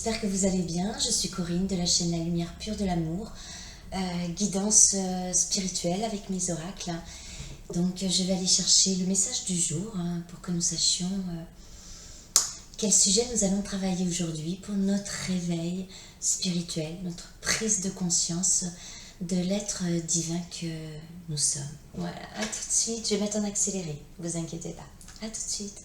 j'espère que vous allez bien. Je suis Corinne de la chaîne La Lumière Pure de l'Amour, guidance spirituelle avec mes oracles. Donc je vais aller chercher le message du jour pour que nous sachions quel sujet nous allons travailler aujourd'hui pour notre réveil spirituel, notre prise de conscience de l'être divin que nous sommes. Voilà, à tout de suite, je vais mettre en accéléré, ne vous inquiétez pas. À tout de suite.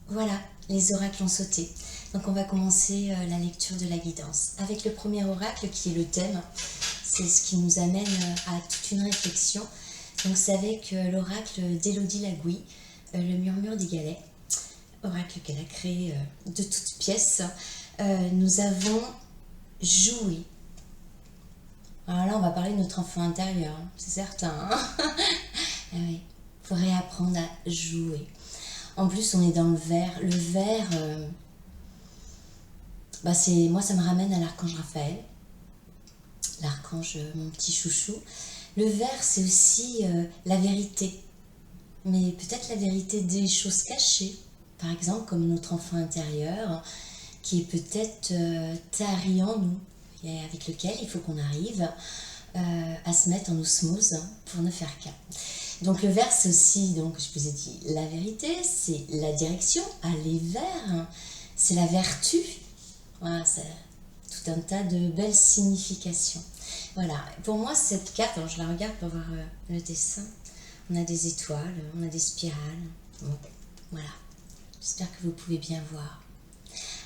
Voilà, les oracles ont sauté. Donc on va commencer la lecture de la guidance. Avec le premier oracle qui est le thème, c'est ce qui nous amène à toute une réflexion. Donc c'est avec l'oracle d'Élodie Lagouy, le murmure des galets, oracle qu'elle a créé de toutes pièces. Nous avons joué. Alors là on va parler de notre enfant intérieur, c'est certain. Oui, il faut réapprendre à jouer. En plus, on est dans le vert. Le vert, moi, ça me ramène à l'archange Raphaël. L'archange, mon petit chouchou. Le vert, c'est aussi la vérité. Mais peut-être la vérité des choses cachées. Par exemple, comme notre enfant intérieur, qui est peut-être tari en nous, et avec lequel il faut qu'on arrive à se mettre en osmose pour ne faire qu'un. Donc le vert, c'est aussi, donc je vous ai dit, la vérité, c'est la direction, aller vers, c'est la vertu. Voilà, c'est tout un tas de belles significations. Voilà, pour moi, cette carte, alors je la regarde pour voir le dessin. On a des étoiles, on a des spirales. Bon, voilà, j'espère que vous pouvez bien voir.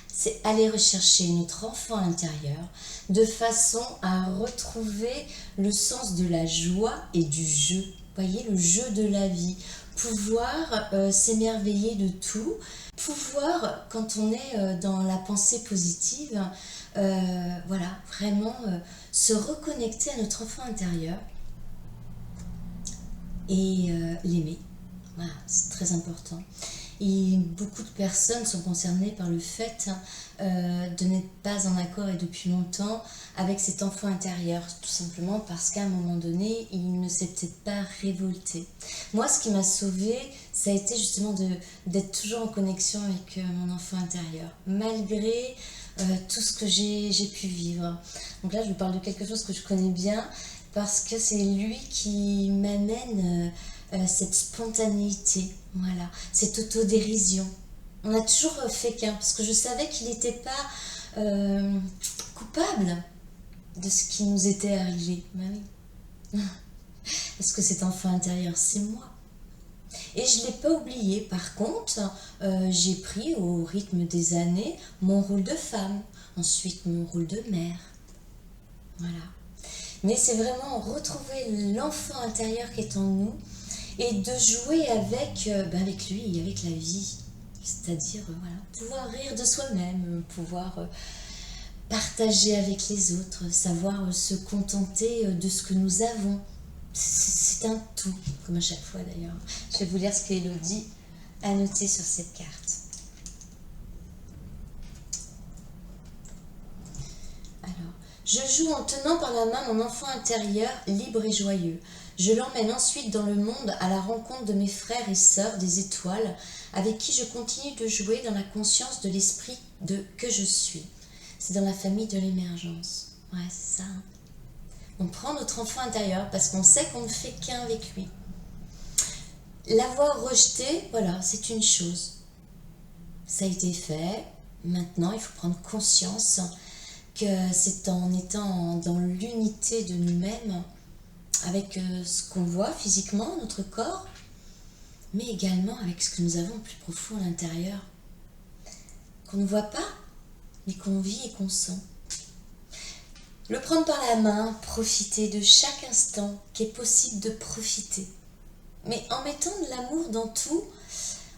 C'est aller rechercher notre enfant intérieur de façon à retrouver le sens de la joie et du jeu. Vous voyez, le jeu de la vie, pouvoir s'émerveiller de tout, pouvoir, quand on est dans la pensée positive, voilà, vraiment se reconnecter à notre enfant intérieur et l'aimer. Voilà, c'est très important. Et beaucoup de personnes sont concernées par le fait de n'être pas en accord et depuis longtemps avec cet enfant intérieur, tout simplement parce qu'à un moment donné, il ne s'est peut-être pas révolté. Moi, ce qui m'a sauvée, ça a été justement d'être toujours en connexion avec mon enfant intérieur, malgré tout ce que j'ai pu vivre. Donc là, je vous parle de quelque chose que je connais bien, parce que c'est lui qui m'amène cette spontanéité, voilà, cette autodérision. On a toujours fait qu'un, parce que je savais qu'il n'était pas coupable de ce qui nous était arrivé. Ben oui. Parce que cet enfant intérieur, c'est moi. Et je ne l'ai pas oublié. Par contre, j'ai pris au rythme des années mon rôle de femme, ensuite mon rôle de mère. Voilà. Mais c'est vraiment retrouver l'enfant intérieur qui est en nous et de jouer avec lui et avec la vie. C'est-à-dire voilà, pouvoir rire de soi-même, pouvoir partager avec les autres, savoir se contenter de ce que nous avons. C'est un tout, comme à chaque fois d'ailleurs. Je vais vous lire ce qu'Élodie a noté sur cette carte. Je joue en tenant par la main mon enfant intérieur, libre et joyeux. Je l'emmène ensuite dans le monde à la rencontre de mes frères et sœurs des étoiles, avec qui je continue de jouer dans la conscience de l'esprit que je suis. C'est dans la famille de l'émergence. Ouais, c'est ça. On prend notre enfant intérieur parce qu'on sait qu'on ne fait qu'un avec lui. L'avoir rejeté, voilà, c'est une chose. Ça a été fait. Maintenant, il faut prendre conscience que c'est en étant dans l'unité de nous-mêmes, avec ce qu'on voit physiquement, notre corps, mais également avec ce que nous avons plus profond à l'intérieur, qu'on ne voit pas, mais qu'on vit et qu'on sent. Le prendre par la main, profiter de chaque instant qui est possible de profiter. Mais en mettant de l'amour dans tout,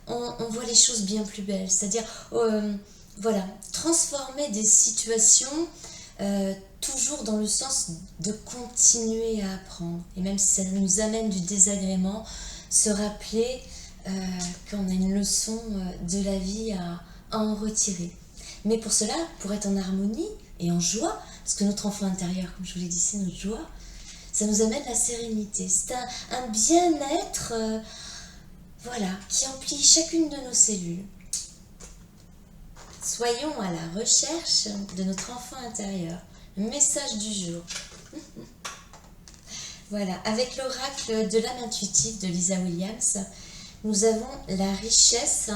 on voit les choses bien plus belles. C'est-à-dire, voilà, transformer des situations toujours dans le sens de continuer à apprendre. Et même si ça nous amène du désagrément, se rappeler qu'on a une leçon de la vie à en retirer. Mais pour cela, pour être en harmonie et en joie, parce que notre enfant intérieur, comme je vous l'ai dit, c'est notre joie, ça nous amène la sérénité. C'est un bien-être voilà, qui emplit chacune de nos cellules. Soyons à la recherche de notre enfant intérieur. Message du jour. Voilà, avec l'oracle de l'âme intuitive de Lisa Williams, nous avons la richesse.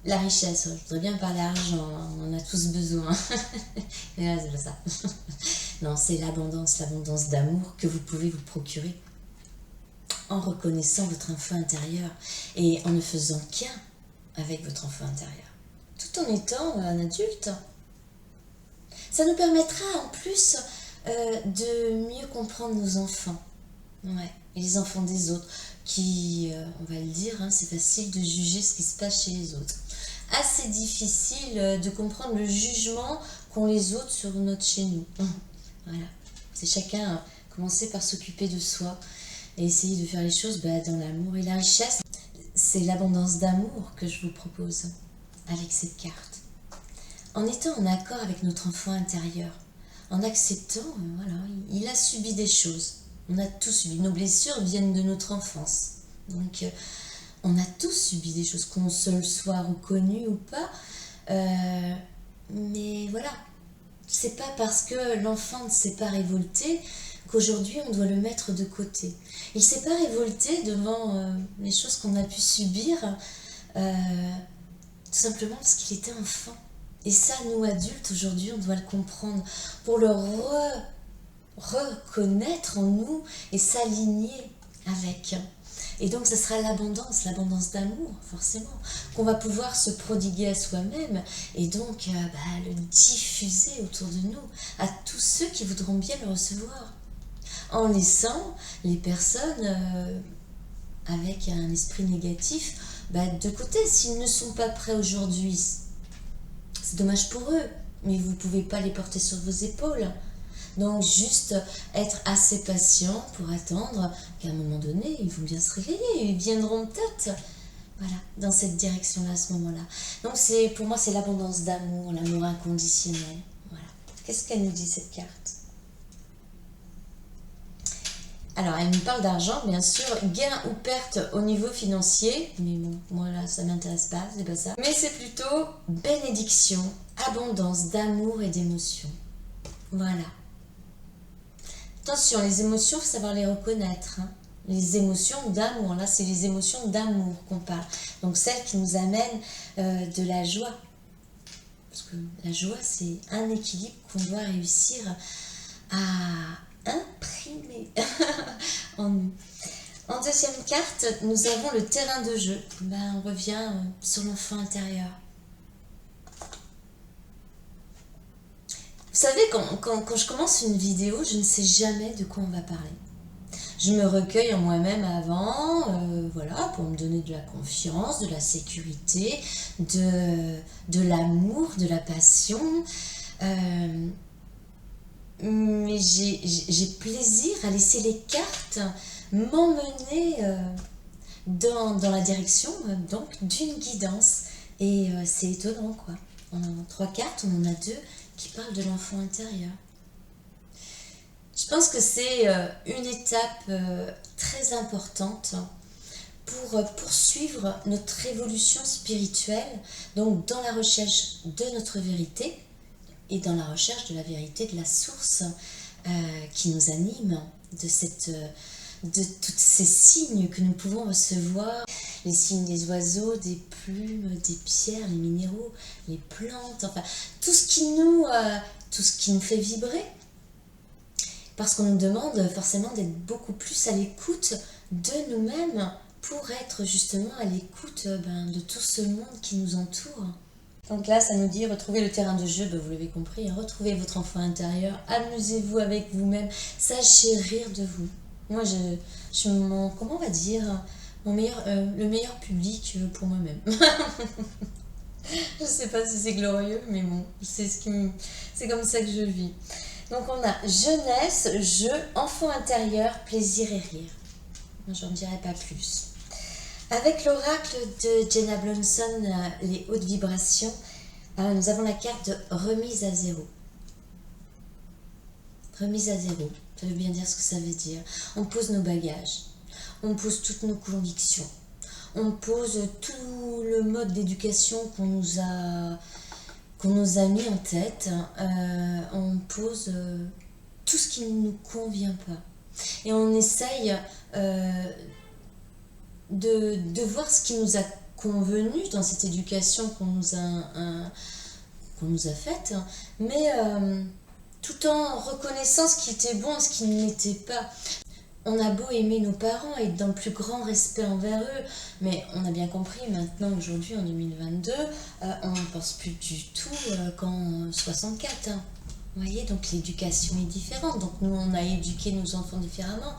La richesse, je voudrais bien parler argent, on en a tous besoin. Mais là, c'est pas ça. Non, c'est l'abondance d'amour que vous pouvez vous procurer en reconnaissant votre enfant intérieur et en ne faisant qu'un avec votre enfant intérieur, tout en étant un adulte. Ça nous permettra en plus de mieux comprendre nos enfants, ouais, et les enfants des autres, qui, on va le dire, hein, c'est facile de juger ce qui se passe chez les autres. Assez difficile de comprendre le jugement qu'ont les autres sur notre chez nous. Voilà, c'est chacun commencer par s'occuper de soi et essayer de faire les choses dans l'amour et la richesse. C'est l'abondance d'amour que je vous propose avec cette carte. En étant en accord avec notre enfant intérieur, en acceptant, voilà, il a subi des choses. On a tous subi. Nos blessures viennent de notre enfance. Donc, on a tous subi des choses, qu'on se le soit reconnu ou pas. Mais voilà, c'est pas parce que l'enfant ne s'est pas révolté qu'aujourd'hui on doit le mettre de côté. Il s'est pas révolté devant les choses qu'on a pu subir, tout simplement parce qu'il était enfant. Et ça, nous adultes, aujourd'hui, on doit le comprendre pour le reconnaître en nous et s'aligner avec. Et donc, ce sera l'abondance d'amour, forcément, qu'on va pouvoir se prodiguer à soi-même et donc le diffuser autour de nous, à tous ceux qui voudront bien le recevoir, en laissant les personnes avec un esprit négatif de côté, s'ils ne sont pas prêts aujourd'hui. C'est dommage pour eux, mais vous ne pouvez pas les porter sur vos épaules. Donc juste être assez patient pour attendre qu'à un moment donné, ils vont bien se réveiller, ils viendront peut-être voilà, dans cette direction-là à ce moment-là. Donc pour moi, c'est l'abondance d'amour, l'amour inconditionnel. Voilà. Qu'est-ce qu'elle nous dit cette carte? Alors, elle nous parle d'argent, bien sûr, gain ou perte au niveau financier, mais bon, moi là, ça m'intéresse pas, c'est pas ça. Mais c'est plutôt bénédiction, abondance d'amour et d'émotion. Voilà. Attention, les émotions, il faut savoir les reconnaître. Hein. Les émotions d'amour, là, c'est les émotions d'amour qu'on parle. Donc, celles qui nous amènent de la joie. Parce que la joie, c'est un équilibre qu'on doit réussir à imprimé en nous. En deuxième carte, nous avons le terrain de jeu. On revient sur l'enfant intérieur. Vous savez, quand je commence une vidéo, je ne sais jamais de quoi on va parler. Je me recueille en moi-même avant, voilà, pour me donner de la confiance, de la sécurité, de l'amour, de la passion. Mais j'ai plaisir à laisser les cartes m'emmener dans la direction donc d'une guidance. Et c'est étonnant, quoi. On a 3 cartes, on en a 2 qui parlent de l'enfant intérieur. Je pense que c'est une étape très importante pour poursuivre notre évolution spirituelle, donc dans la recherche de notre vérité et dans la recherche de la vérité de la source qui nous anime, de tous ces signes que nous pouvons recevoir, les signes des oiseaux, des plumes, des pierres, les minéraux, les plantes, enfin tout ce qui nous fait vibrer. Parce qu'on nous demande forcément d'être beaucoup plus à l'écoute de nous-mêmes pour être justement à l'écoute de tout ce monde qui nous entoure. Donc là, ça nous dit retrouvez le terrain de jeu, vous l'avez compris, hein, retrouvez votre enfant intérieur, amusez-vous avec vous-même, sachez rire de vous. Moi, je suis comment on va dire, le meilleur public pour moi-même. Je sais pas si c'est glorieux, mais bon, c'est comme ça que je vis. Donc on a jeunesse, jeu, enfant intérieur, plaisir et rire. J'en dirai pas plus. Avec l'oracle de Jenna Blonson, les hautes vibrations, nous avons la carte de remise à zéro. Remise à zéro, ça veut bien dire ce que ça veut dire. On pose nos bagages, on pose toutes nos convictions, on pose tout le mode d'éducation qu'on nous a mis en tête, on pose tout ce qui ne nous convient pas. Et on essaye de voir ce qui nous a convenu dans cette éducation qu'on nous a faite, mais tout en reconnaissant ce qui était bon et ce qui ne l'était pas. On a beau aimer nos parents et être dans le plus grand respect envers eux, mais on a bien compris maintenant, aujourd'hui, en 2022, on ne pense plus du tout qu'en 64. Hein. Vous voyez, donc l'éducation est différente. Donc nous, on a éduqué nos enfants différemment.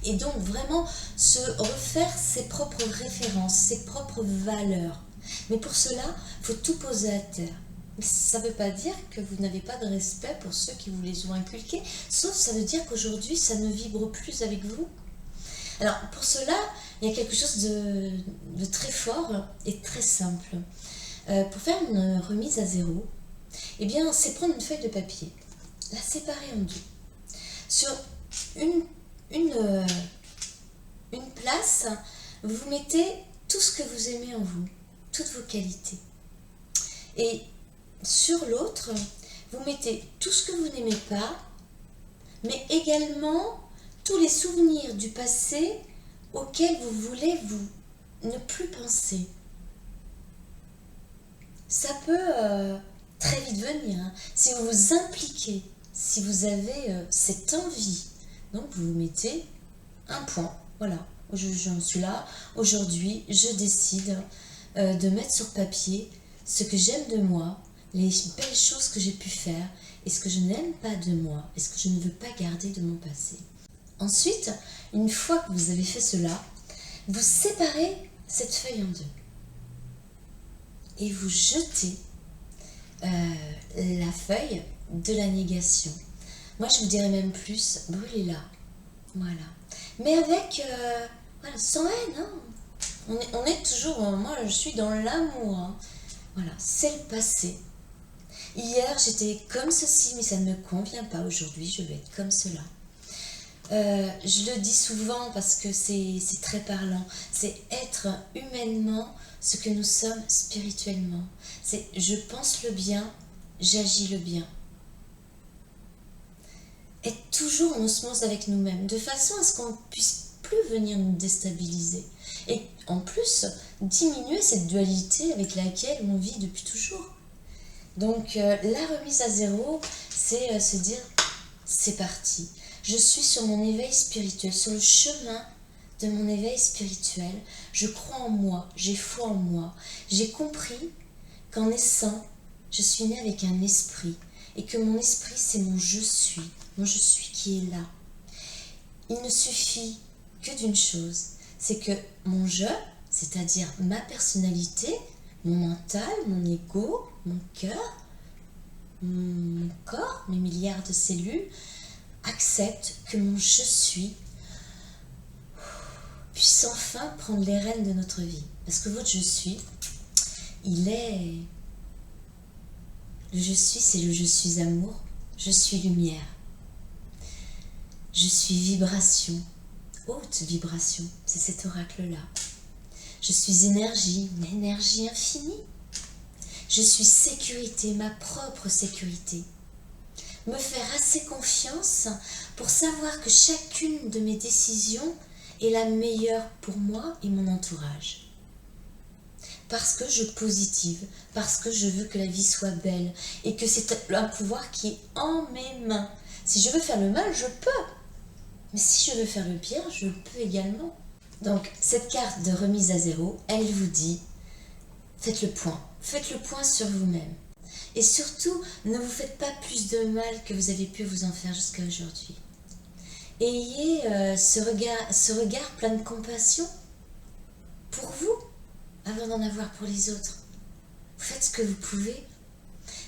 Et donc vraiment, se refaire ses propres références, ses propres valeurs. Mais pour cela, il faut tout poser à terre. Ça ne veut pas dire que vous n'avez pas de respect pour ceux qui vous les ont inculqués, sauf ça veut dire qu'aujourd'hui, ça ne vibre plus avec vous. Alors, pour cela, il y a quelque chose de très fort et très simple. Pour faire une remise à zéro, eh bien, c'est prendre une feuille de papier, la séparer en deux. Sur une place, vous mettez tout ce que vous aimez en vous, toutes vos qualités. Et sur l'autre, vous mettez tout ce que vous n'aimez pas, mais également tous les souvenirs du passé auxquels vous voulez ne plus penser. Ça peut très vite venir, hein. Si vous vous impliquez, si vous avez cette envie, donc vous mettez un point, voilà, j'en suis là, aujourd'hui je décide de mettre sur papier ce que j'aime de moi, les belles choses que j'ai pu faire et ce que je n'aime pas de moi et ce que je ne veux pas garder de mon passé. Ensuite, une fois que vous avez fait cela, vous séparez cette feuille en deux et vous jetez la feuille de la négation. Moi, je vous dirais même plus, brûlez-la. Voilà. Mais avec, voilà, sans haine. Hein. On est toujours, moi, je suis dans l'amour. Hein. Voilà, c'est le passé. Hier, j'étais comme ceci, mais ça ne me convient pas. Aujourd'hui, je vais être comme cela. Je le dis souvent parce que c'est très parlant. C'est être humainement ce que nous sommes spirituellement. C'est je pense le bien, j'agis le bien. Être toujours en osmose avec nous-mêmes, de façon à ce qu'on ne puisse plus venir nous déstabiliser. Et en plus, diminuer cette dualité avec laquelle on vit depuis toujours. Donc la remise à zéro, c'est se dire, c'est parti. Je suis sur mon éveil spirituel, sur le chemin de mon éveil spirituel. Je crois en moi, j'ai foi en moi. J'ai compris qu'en naissant, je suis née avec un esprit. Et que mon esprit, c'est mon je suis qui est là. Il ne suffit que d'une chose, c'est que mon je, c'est-à-dire ma personnalité, mon mental, mon ego, mon cœur, mon corps, mes milliards de cellules, accepte que mon je suis puisse enfin prendre les rênes de notre vie. Parce que votre je suis, il est... Le je suis, c'est le je suis amour, je suis lumière. Je suis vibration, haute vibration, c'est cet oracle-là. Je suis énergie, une énergie infinie. Je suis sécurité, ma propre sécurité. Me faire assez confiance pour savoir que chacune de mes décisions est la meilleure pour moi et mon entourage. Parce que je positive, parce que je veux que la vie soit belle et que c'est un pouvoir qui est en mes mains. Si je veux faire le mal, je peux. Mais si je veux faire le bien, je peux également. Donc, cette carte de remise à zéro, elle vous dit, faites le point sur vous-même. Et surtout, ne vous faites pas plus de mal que vous avez pu vous en faire jusqu'à aujourd'hui. Ayez ce regard plein de compassion pour vous, avant d'en avoir pour les autres. faites ce que vous pouvez.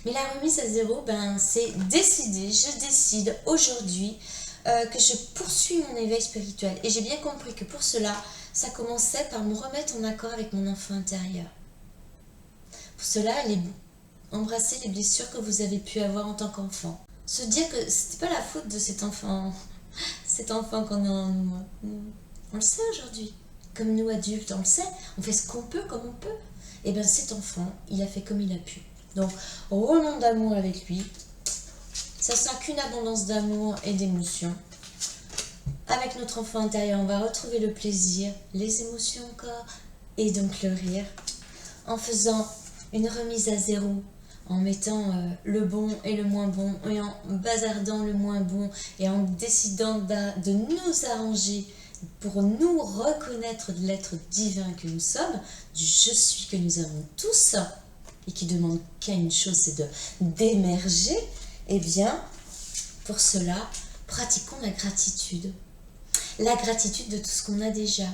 Mais la remise à zéro, c'est décider, je décide aujourd'hui que je poursuis mon éveil spirituel. Et j'ai bien compris que pour cela, ça commençait par me remettre en accord avec mon enfant intérieur. Pour cela, embrasser les blessures que vous avez pu avoir en tant qu'enfant. Se dire que c'était pas la faute de cet enfant qu'on a en nous. On le sait aujourd'hui. Comme nous adultes, on le sait. On fait ce qu'on peut comme on peut. Et bien cet enfant, il a fait comme il a pu. Donc, renons d'amour avec lui. Ça sera qu'une abondance d'amour et d'émotions. Avec notre enfant intérieur, on va retrouver le plaisir, les émotions encore, et donc le rire. En faisant une remise à zéro, en mettant le bon et le moins bon, et en bazardant le moins bon, et en décidant de nous arranger pour nous reconnaître de l'être divin que nous sommes, du je suis que nous avons tous, et qui demande qu'à une chose, c'est d'émerger, eh bien, pour cela, pratiquons la gratitude. La gratitude de tout ce qu'on a déjà,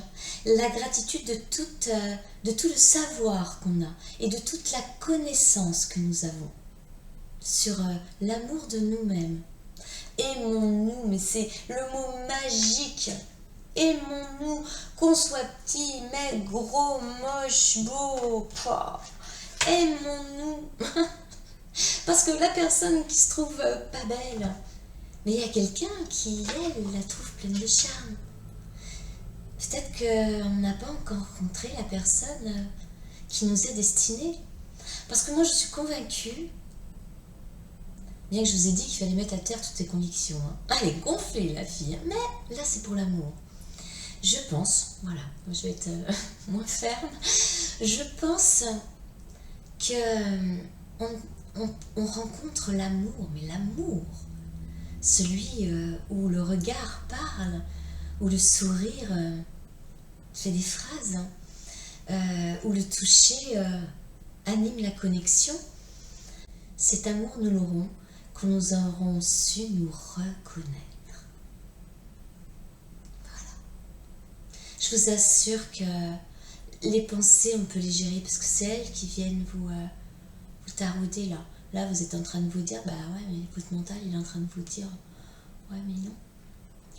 la gratitude de tout le savoir qu'on a et de toute la connaissance que nous avons sur l'amour de nous-mêmes. Aimons-nous, mais c'est le mot magique. Aimons-nous, qu'on soit petit, maigre, gros, moche, beau. Aimons-nous. Parce que la personne qui se trouve pas belle, mais il y a quelqu'un qui, elle, la trouve pleine de charme. Peut-être qu'on n'a pas encore rencontré la personne qui nous est destinée. Parce que moi, je suis convaincue, bien que je vous ai dit qu'il fallait mettre à terre toutes tes convictions. Elle est gonflée, la fille. Mais là, c'est pour l'amour. Je pense, voilà, je vais être moins ferme. Je pense que on rencontre l'amour, mais l'amour, celui où le regard parle, où le sourire fait des phrases, où le toucher anime la connexion. Cet amour, nous l'aurons quand nous aurons su nous reconnaître. Voilà. Je vous assure que les pensées, on peut les gérer parce que c'est elles qui viennent vous tarauder là. Là, vous êtes en train de vous dire, bah ouais, mais votre mental, il est en train de vous dire, ouais, mais non.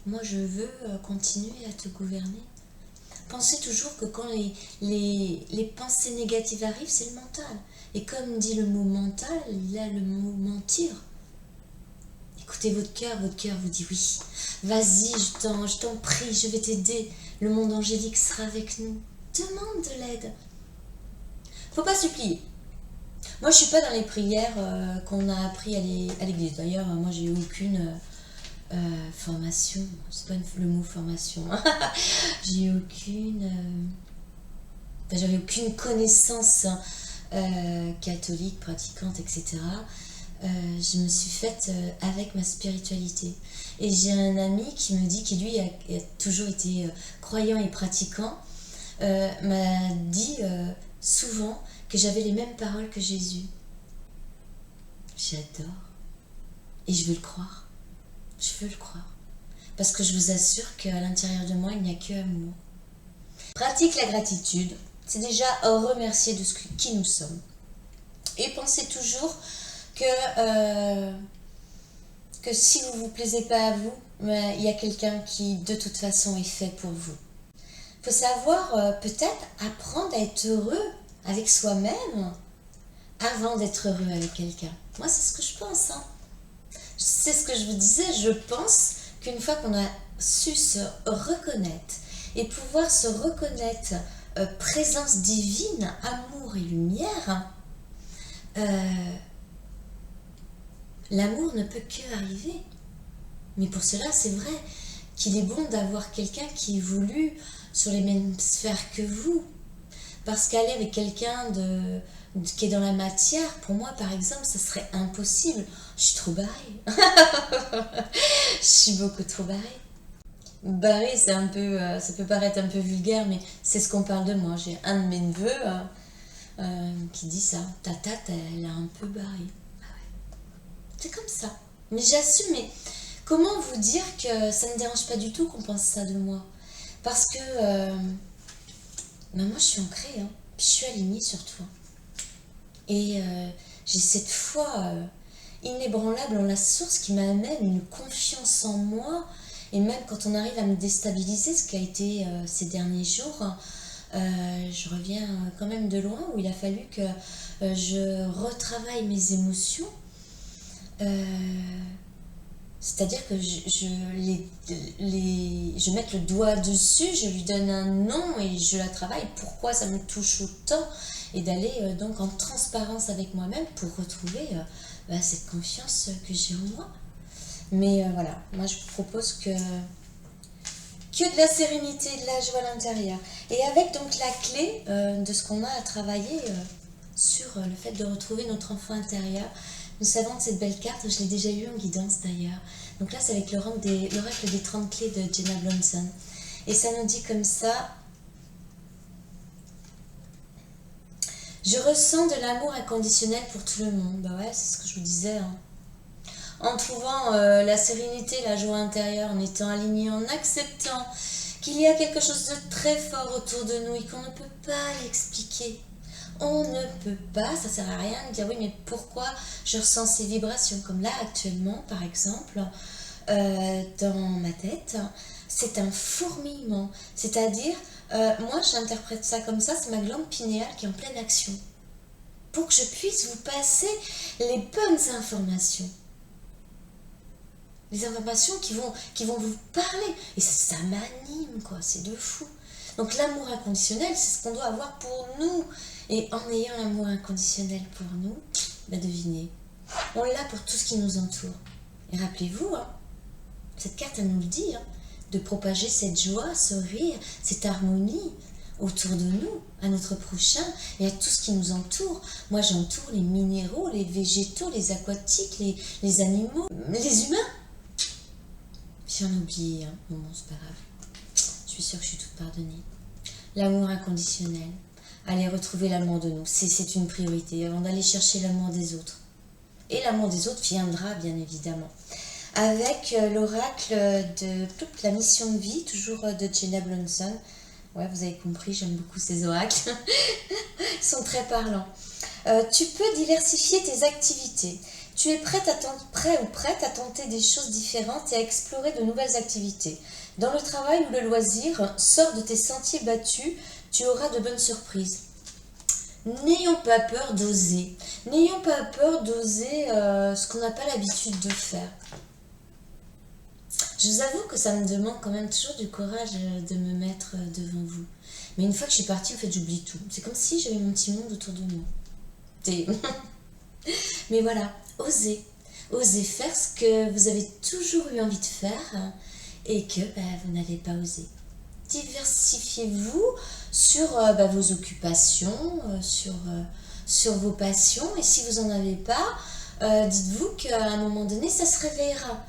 Moi, je veux continuer à te gouverner. Pensez toujours que quand les pensées négatives arrivent, c'est le mental. Et comme dit le mot mental, il y a le mot mentir. Écoutez votre cœur vous dit oui. Vas-y, je t'en prie, je vais t'aider. Le monde angélique sera avec nous. Demande de l'aide. Faut pas supplier. Moi, je suis pas dans les prières qu'on a appris à l'église. D'ailleurs, moi, j'ai eu aucune formation. C'est pas le mot formation. J'ai eu j'avais aucune connaissance catholique, pratiquante, etc. Je me suis faite avec ma spiritualité. Et j'ai un ami qui me dit, qui lui a toujours été croyant et pratiquant, m'a dit souvent que j'avais les mêmes paroles que Jésus. J'adore. Et je veux le croire. Je veux le croire. Parce que je vous assure qu'à l'intérieur de moi, il n'y a que amour. Pratique la gratitude. C'est déjà remercier de qui nous sommes. Et pensez toujours que si vous ne vous plaisez pas à vous, il y a quelqu'un qui, de toute façon, est fait pour vous. Il faut savoir peut-être apprendre à être heureux avec soi-même avant d'être heureux avec quelqu'un. Moi, c'est ce que je pense. C'est ce que je vous disais. Je pense qu'une fois qu'on a su se reconnaître et pouvoir se reconnaître présence divine, amour et lumière, l'amour ne peut que arriver. Mais pour cela, c'est vrai qu'il est bon d'avoir quelqu'un qui évolue sur les mêmes sphères que vous. Parce qu'aller avec quelqu'un qui est dans la matière, pour moi, par exemple, ça serait impossible. Je suis trop barrée. Je suis beaucoup trop barrée. Barrée, c'est un peu, ça peut paraître un peu vulgaire, mais c'est ce qu'on parle de moi. J'ai un de mes neveux qui dit ça. Ta tante, elle est un peu barrée. Ah ouais. C'est comme ça. Mais j'assume, mais comment vous dire que ça ne dérange pas du tout qu'on pense ça de moi? Parce que moi, je suis ancrée, puis je suis alignée sur toi. Et j'ai cette foi inébranlable en la source qui m'amène une confiance en moi. Et même quand on arrive à me déstabiliser, ce qui a été ces derniers jours, je reviens quand même de loin où il a fallu que je retravaille mes émotions. C'est-à-dire que je mette le doigt dessus, je lui donne un nom et je la travaille. Pourquoi ça me touche autant? Et d'aller donc en transparence avec moi-même pour retrouver cette confiance que j'ai en moi. Mais voilà, moi je vous propose que de la sérénité et de la joie à l'intérieur. Et avec donc la clé de ce qu'on a à travailler sur le fait de retrouver notre enfant intérieur. Nous savons de cette belle carte, je l'ai déjà eu en guidance d'ailleurs. Donc là c'est avec l'oracle des 30 clés de Jenna Blonson. Et ça nous dit comme ça: je ressens de l'amour inconditionnel pour tout le monde. Bah ouais, c'est ce que je vous disais. Hein. En trouvant la sérénité, la joie intérieure, en étant aligné, en acceptant qu'il y a quelque chose de très fort autour de nous et qu'on ne peut pas l'expliquer. On ne peut pas, ça sert à rien de dire oui mais pourquoi je ressens ces vibrations, comme là actuellement par exemple dans ma tête, c'est un fourmillement, c'est-à-dire moi j'interprète ça comme ça, c'est ma glande pinéale qui est en pleine action pour que je puisse vous passer les bonnes informations. Les informations qui vont vous parler. Et ça m'anime, quoi. C'est de fou. Donc l'amour inconditionnel, c'est ce qu'on doit avoir pour nous. Et en ayant l'amour inconditionnel pour nous, bah devinez, on l'a pour tout ce qui nous entoure. Et rappelez-vous, hein, cette carte, elle nous le dit, hein, de propager cette joie, ce rire, cette harmonie autour de nous, à notre prochain et à tout ce qui nous entoure. Moi, j'entoure les minéraux, les végétaux, les aquatiques, les animaux, les humains. J'en ai oublié, hein. Bon, c'est pas grave. Je suis sûre que je suis toute pardonnée. L'amour inconditionnel. Allez retrouver l'amour de nous. C'est une priorité avant d'aller chercher l'amour des autres. Et l'amour des autres viendra, bien évidemment. Avec l'oracle de la mission de vie, toujours de Jenna Blonson. Ouais, vous avez compris, j'aime beaucoup ces oracles. Ils sont très parlants. Tu peux diversifier tes activités. Tu es prêt ou prête à tenter des choses différentes et à explorer de nouvelles activités. Dans le travail ou le loisir, sors de tes sentiers battus, tu auras de bonnes surprises. N'ayons pas peur d'oser. N'ayons pas peur d'oser ce qu'on n'a pas l'habitude de faire. Je vous avoue que ça me demande quand même toujours du courage de me mettre devant vous. Mais une fois que je suis partie, en fait, j'oublie tout. C'est comme si j'avais mon petit monde autour de moi. Mais voilà, osez. Osez faire ce que vous avez toujours eu envie de faire et que vous n'avez pas osé. Diversifiez-vous sur vos occupations, sur vos passions. Et si vous n'en avez pas, dites-vous qu'à un moment donné, ça se réveillera.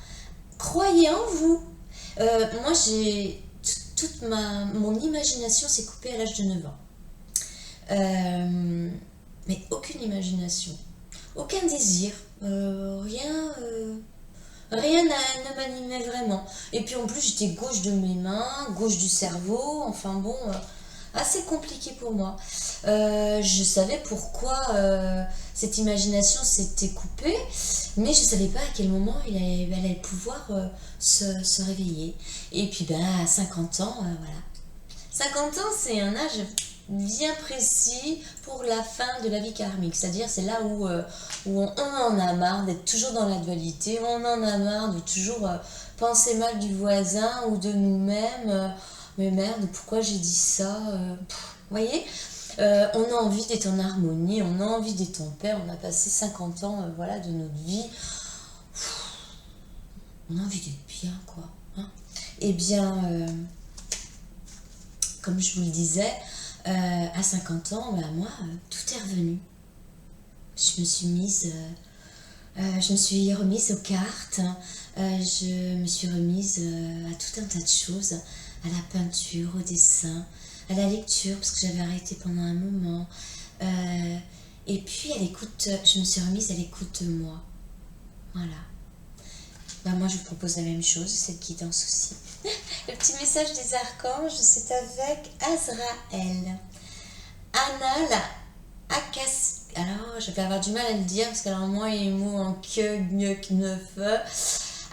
Croyez en vous. Moi, mon imagination s'est coupée à l'âge de 9 ans. Mais aucune imagination, aucun désir, rien ne m'animait vraiment. Et puis en plus, j'étais gauche de mes mains, gauche du cerveau, enfin bon, assez compliqué pour moi. Je savais pourquoi cette imagination s'était coupée, mais je ne savais pas à quel moment elle allait pouvoir se réveiller. Et puis à 50 ans, voilà. 50 ans, c'est un âge bien précis pour la fin de la vie karmique, c'est-à-dire c'est là où on en a marre d'être toujours dans la dualité, on en a marre de toujours penser mal du voisin ou de nous-mêmes, mais merde, pourquoi j'ai dit ça, vous voyez, on a envie d'être en harmonie, on a envie d'être en paix, on a passé 50 ans voilà, de notre vie, on a envie d'être bien, quoi, hein. Eh bien, comme je vous le disais, à 50 ans, moi, tout est revenu. Je me suis remise aux cartes, je me suis remise à tout un tas de choses, à la peinture, au dessin, à la lecture, parce que j'avais arrêté pendant un moment. Et puis, je me suis remise à l'écoute de moi. Voilà. Moi, je vous propose la même chose, cette guidance aussi. Le petit message des archanges, c'est avec Azraël. Anna, alors, je vais avoir du mal à le dire parce qu'alors moi, il y a les mots en que, gnuc, neuf.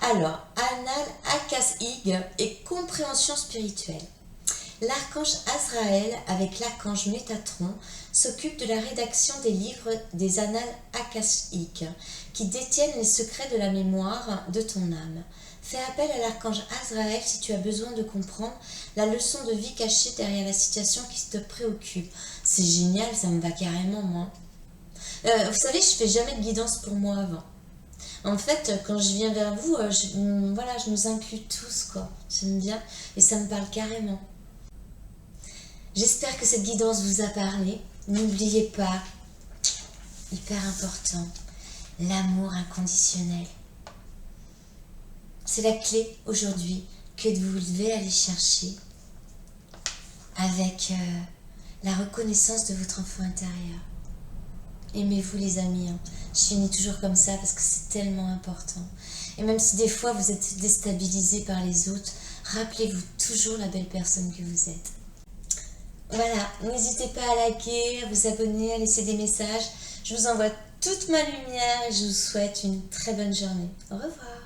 Alors, Anal Akasig et compréhension spirituelle. L'archange Azraël, avec l'archange Métatron, s'occupe de la rédaction des livres des annales akashiques, qui détiennent les secrets de la mémoire de ton âme. Fais appel à l'archange Azraël si tu as besoin de comprendre la leçon de vie cachée derrière la situation qui te préoccupe. C'est génial, ça me va carrément, moi. Vous savez, je fais jamais de guidance pour moi avant. En fait, quand je viens vers vous, je nous inclus tous, quoi. J'aime bien et ça me parle carrément. J'espère que cette guidance vous a parlé. N'oubliez pas, hyper important, l'amour inconditionnel. C'est la clé aujourd'hui que vous devez aller chercher avec la reconnaissance de votre enfant intérieur. Aimez-vous les amis, hein. Je finis toujours comme ça parce que c'est tellement important. Et même si des fois vous êtes déstabilisé par les autres, rappelez-vous toujours la belle personne que vous êtes. Voilà, n'hésitez pas à liker, à vous abonner, à laisser des messages. Je vous envoie toute ma lumière et je vous souhaite une très bonne journée. Au revoir.